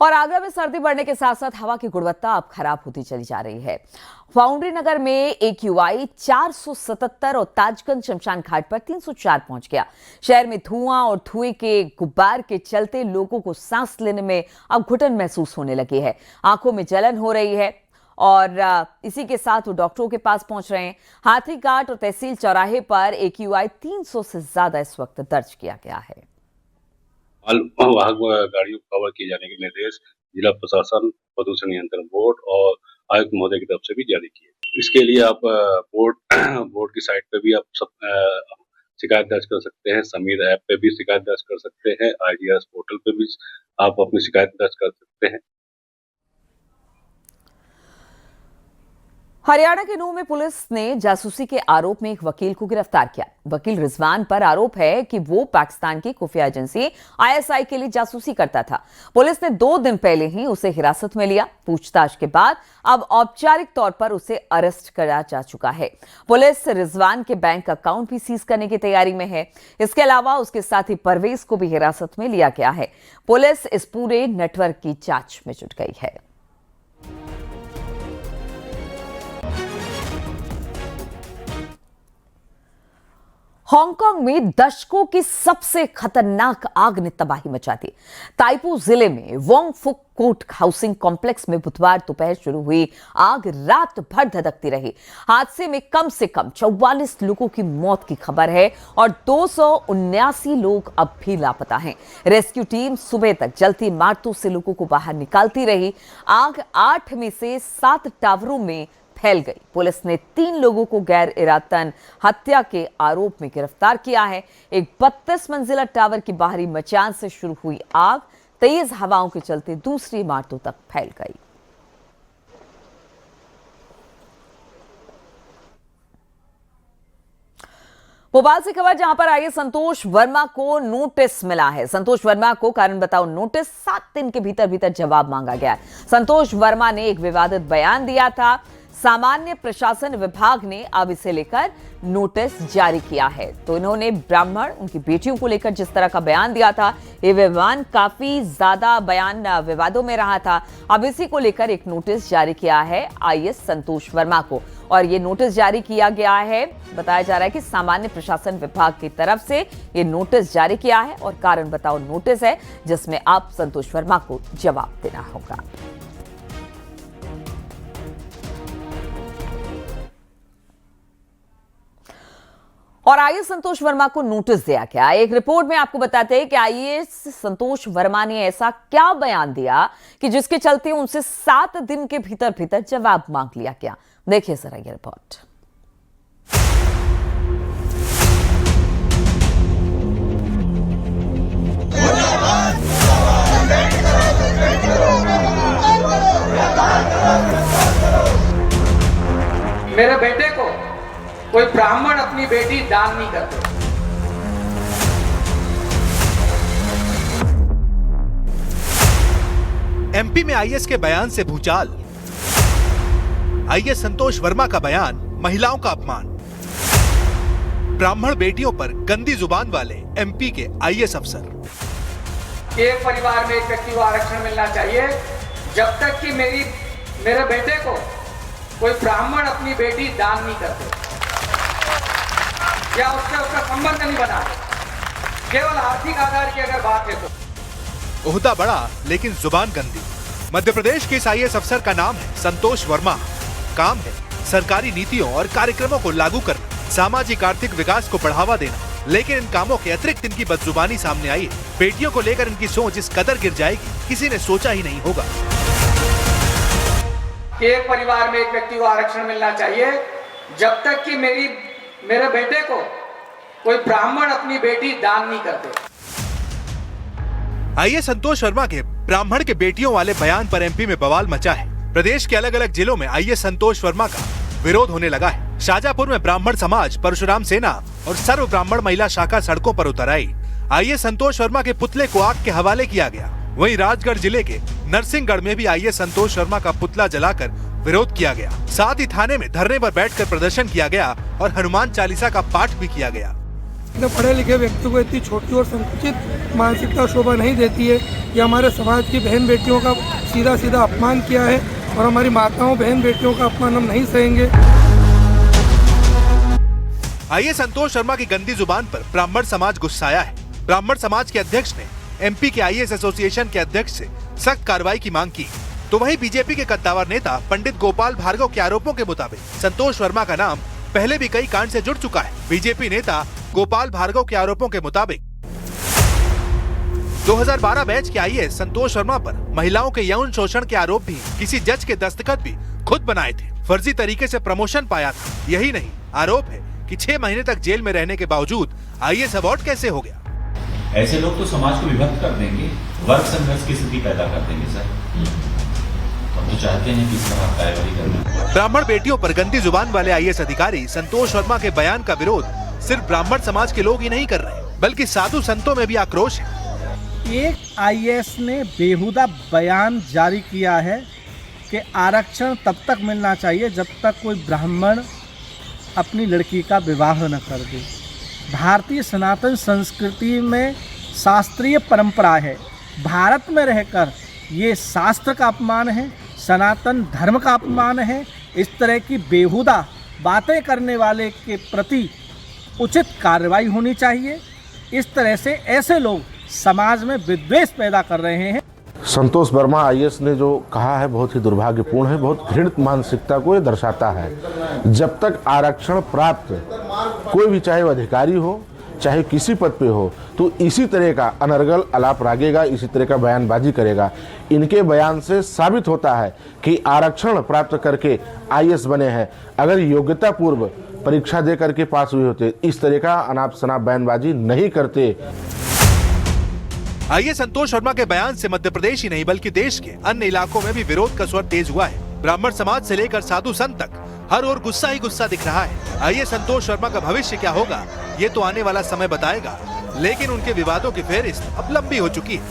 और आगरा में सर्दी बढ़ने के साथ साथ हवा की गुणवत्ता अब खराब होती चली जा रही है। फाउंड्री नगर में AQI 477 और ताजगंज शमशान घाट पर 304 पहुंच गया। शहर में धुआं और धुएं के गुब्बार के चलते लोगों को सांस लेने में अब घुटन महसूस होने लगी है। आंखों में जलन हो रही है और इसी के साथ वो डॉक्टरों के पास पहुंच रहे हैं। हाथी घाट और तहसील चौराहे पर AQI 300 से ज्यादा इस वक्त दर्ज किया गया है। वाहक गाड़ियों को कवर किए जाने के निर्देश जिला प्रशासन, प्रदूषण नियंत्रण बोर्ड और आयुक्त महोदय की तरफ से भी जारी किए। इसके लिए आप बोर्ड की साइट पे भी आप शिकायत दर्ज कर सकते हैं। समीर ऐप पे भी शिकायत दर्ज कर सकते हैं। IDRS पोर्टल पे भी आप अपनी शिकायत दर्ज कर सकते हैं। हरियाणा के नूंह में पुलिस ने जासूसी के आरोप में एक वकील को गिरफ्तार किया। वकील रिजवान पर आरोप है कि वो पाकिस्तान की खुफिया एजेंसी ISI के लिए जासूसी करता था। पुलिस ने 2 दिन पहले ही उसे हिरासत में लिया। पूछताछ के बाद अब औपचारिक तौर पर उसे अरेस्ट करा जा चुका है। पुलिस रिजवान के बैंक अकाउंट भी सीज करने की तैयारी में है। इसके अलावा उसके साथी परवेज को भी हिरासत में लिया गया है। पुलिस इस पूरे नेटवर्क की जांच में जुट गई है। हांगकांग में दशकों की सबसे खतरनाक आग ने तबाही मचा दी। ताइपू जिले में वोंग फुक कोर्ट हाउसिंग कॉम्प्लेक्स में बुधवार दोपहर शुरू हुई आग रात भर धधकती रही। हादसे में कम से कम 44 लोगों की मौत की खबर है और 279 लोग अब भी लापता हैं। रेस्क्यू टीम सुबह तक जलती इमारतों से लोगों को बाहर निकालती रही। आग 8 में से 7 टावरों में फैल गई। पुलिस ने 3 लोगों को गैर इरादतन हत्या के आरोप में गिरफ्तार किया है। एक 32 मंजिला टावर की बाहरी मचान से शुरू हुई आग तेज हवाओं के चलते दूसरी इमारतों तक फैल गई। भोपाल से खबर जहां पर आइए संतोष वर्मा को नोटिस मिला है। संतोष वर्मा को कारण बताओ नोटिस 7 दिन के भीतर भीतर जवाब मांगा गया है। संतोष वर्मा ने एक विवादित बयान दिया था। सामान्य प्रशासन विभाग ने अब इसे लेकर नोटिस जारी किया है। तो इन्होंने ब्राह्मण उनकी बेटियों को लेकर जिस तरह का बयान दिया था, ये बयान काफी ज्यादा बयान विवादों में रहा था। अब इसी को लेकर एक नोटिस जारी किया है IAS संतोष वर्मा को और ये नोटिस जारी किया गया है। बताया जा रहा है कि सामान्य प्रशासन विभाग की तरफ से ये नोटिस जारी किया है और कारण बताओ नोटिस है जिसमें आप संतोष वर्मा को जवाब देना होगा। और IAS संतोष वर्मा को नोटिस दिया गया। एक रिपोर्ट में आपको बताते हैं कि IAS संतोष वर्मा ने ऐसा क्या बयान दिया कि जिसके चलते उनसे 7 दिन के भीतर भीतर जवाब मांग लिया गया। देखिए जरा ये रिपोर्ट। मेरे बेटे को कोई ब्राह्मण अपनी बेटी दान नहीं करते। MP में IAS के बयान से भूचाल। IAS संतोष वर्मा का बयान महिलाओं का अपमान। ब्राह्मण बेटियों पर गंदी जुबान वाले MP के IAS अफसर। एक परिवार में एक व्यक्ति को आरक्षण मिलना चाहिए जब तक कि मेरे बेटे को कोई ब्राह्मण अपनी बेटी दान नहीं करते या उसका संबंध नहीं बना। केवल आर्थिक आधार की अगर बात है तो ओहदा बड़ा लेकिन जुबान गंदी। मध्य प्रदेश के इस IAS अफसर का नाम है संतोष वर्मा। काम है सरकारी नीतियों और कार्यक्रमों को लागू करना, सामाजिक आर्थिक विकास को बढ़ावा देना। लेकिन इन कामों के अतिरिक्त इनकी बदजुबानी सामने आई है। बेटियों को लेकर इनकी सोच इस कदर गिर जाएगी किसी ने सोचा ही नहीं होगा। एक परिवार में एक व्यक्ति को आरक्षण मिलना चाहिए जब तक कि मेरे बेटे को कोई ब्राह्मण अपनी बेटी दान नहीं करते। IAS संतोष वर्मा के ब्राह्मण के बेटियों वाले बयान पर MP में बवाल मचा है। प्रदेश के अलग अलग जिलों में IAS संतोष वर्मा का विरोध होने लगा है। शाजापुर में ब्राह्मण समाज, परशुराम सेना और सर्व ब्राह्मण महिला शाखा सड़कों पर उतर आई। IAS संतोष वर्मा के पुतले को आग के हवाले किया गया। वहीं राजगढ़ जिले के नरसिंहगढ़ में भी IAS संतोष वर्मा का पुतला जलाकर विरोध किया गया। साथ ही थाने में धरने पर बैठकर प्रदर्शन किया गया और हनुमान चालीसा का पाठ भी किया गया। इतने पढ़े लिखे व्यक्ति को इतनी छोटी और संकुचित मानसिकता शोभा नहीं देती है। ये हमारे समाज की बहन बेटियों का सीधा सीधा अपमान किया है और हमारी माताओं बहन बेटियों का अपमान हम नहीं सहेंगे। आइए संतोष शर्मा की गंदी जुबान पर ब्राह्मण समाज गुस्साया है। ब्राह्मण समाज के अध्यक्ष ने एमपी के आईएएस एसोसिएशन के अध्यक्ष से सख्त कार्रवाई की मांग की। तो वहीं बीजेपी के कद्दावर नेता पंडित गोपाल भार्गव के आरोपों के मुताबिक संतोष वर्मा का नाम पहले भी कई कांड से जुड़ चुका है। बीजेपी नेता गोपाल भार्गव के आरोपों के मुताबिक 2012 बैच के आईएएस संतोष वर्मा पर महिलाओं के यौन शोषण के आरोप भी किसी जज के दस्तखत भी खुद बनाए थे। फर्जी तरीके से प्रमोशन पाया था। यही नहीं, आरोप है कि 6 महीने तक जेल में रहने के बावजूद आईएएस अवार्ड कैसे हो गया। ऐसे लोग तो समाज को विभक्त कर देंगे, वर्ग संघर्ष की स्थिति पैदा कर देंगे। सर हम तो चाहते हैं कि इस तरह कार्रवाई करना। ब्राह्मण बेटियों पर गंदी जुबान वाले आईएएस अधिकारी संतोष वर्मा के बयान का विरोध सिर्फ ब्राह्मण समाज के लोग ही नहीं कर रहे, बल्कि साधु संतों में भी आक्रोश है। एक आईएएस ने बेहुदा बयान जारी किया है कि आरक्षण तब तक मिलना चाहिए जब तक कोई ब्राह्मण अपनी लड़की का विवाह न कर दे। भारतीय सनातन संस्कृति में शास्त्रीय परंपरा है। भारत में रहकर ये शास्त्र का अपमान है, सनातन धर्म का अपमान है। इस तरह की बेहुदा बातें करने वाले के प्रति उचित कार्रवाई होनी चाहिए। इस तरह से ऐसे लोग समाज में विद्वेष पैदा कर रहे हैं। संतोष वर्मा आईएएस ने जो कहा है बहुत ही दुर्भाग्यपूर्ण है, बहुत घृणित मानसिकता को ये दर्शाता है। जब तक आरक्षण प्राप्त कोई भी, चाहे वो अधिकारी हो चाहे किसी पद पे हो, तो इसी तरह का अनर्गल आलाप रागेगा, इसी तरह का बयानबाजी करेगा। इनके बयान से साबित होता है कि आरक्षण प्राप्त करके आईएएस बने हैं। अगर योग्यता पूर्व परीक्षा दे करके पास हुए होते, इस तरह का अनाप शनाप बयानबाजी नहीं करते। आइए संतोष वर्मा के बयान से मध्य प्रदेश ही नहीं बल्कि देश के अन्य इलाकों में भी विरोध का स्वर तेज हुआ है। ब्राह्मण समाज से लेकर साधु संत तक हर ओर गुस्सा ही गुस्सा दिख रहा है। आइए संतोष वर्मा का भविष्य क्या होगा, ये तो आने वाला समय बताएगा, लेकिन उनके विवादों की फेहरिस्त अब लंबी हो चुकी है।